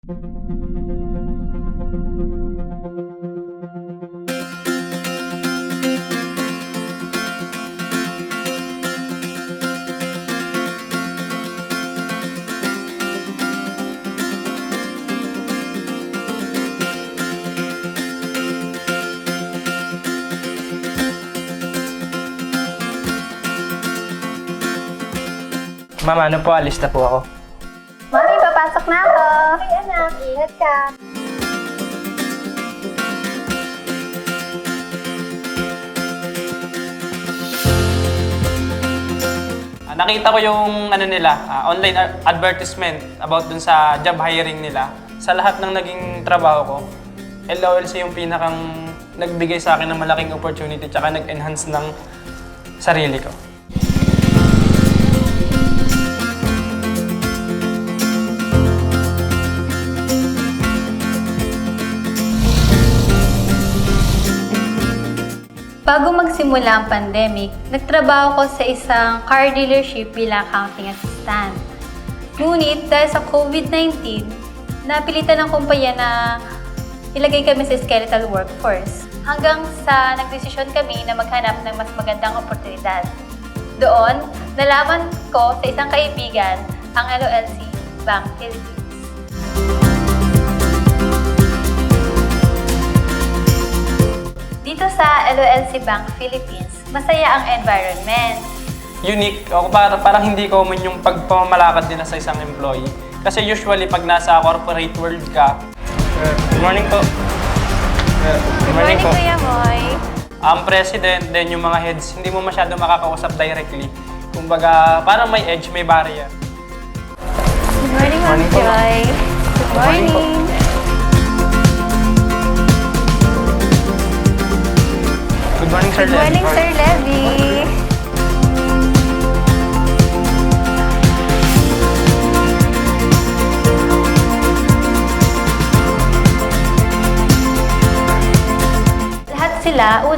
Ma'am, ano po, alis na po ako. Mami, papasok na ako. Ay, anak, ingat ka. Nakita ko yung online advertisement about dun sa job hiring nila. Sa lahat ng naging trabaho ko, LOLC yung pinakang nagbigay sa akin ng malaking opportunity tsaka nag-enhance ng sarili ko. Bago magsimula ang pandemic, nagtrabaho ko sa isang car dealership bilang accounting assistant. Ngunit dahil sa COVID-19, napilitan ng kumpanya na ilagay kami sa skeletal workforce. Hanggang sa nagdesisyon kami na maghanap ng mas magandang oportunidad. Doon, nalaman ko sa isang kaibigan ang LOLC Bank Philippines. Dito sa LOLC Bank Philippines, masaya ang environment. Unique, o parang hindi common yung pagpamamalakad nila sa isang employee. Kasi usually pag nasa corporate world ka, good morning po. Good morning po. Kuya Moy. Ang president, then yung mga heads, hindi mo masyado makakausap directly. Kumbaga, parang may edge, may barrier. Good morning, Ma'am Morning po. Joy. Good morning po. morning. Good morning, Sir Good morning, Levy. Sir Levy.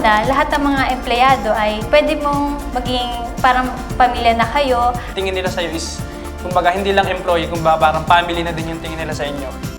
Lahat ng mga empleyado ay pwede mong maging parang pamilya na kayo. Tingin nila sa'yo is, kumbaga, hindi lang employee, kumbaga parang family na din yung tingin nila sa inyo.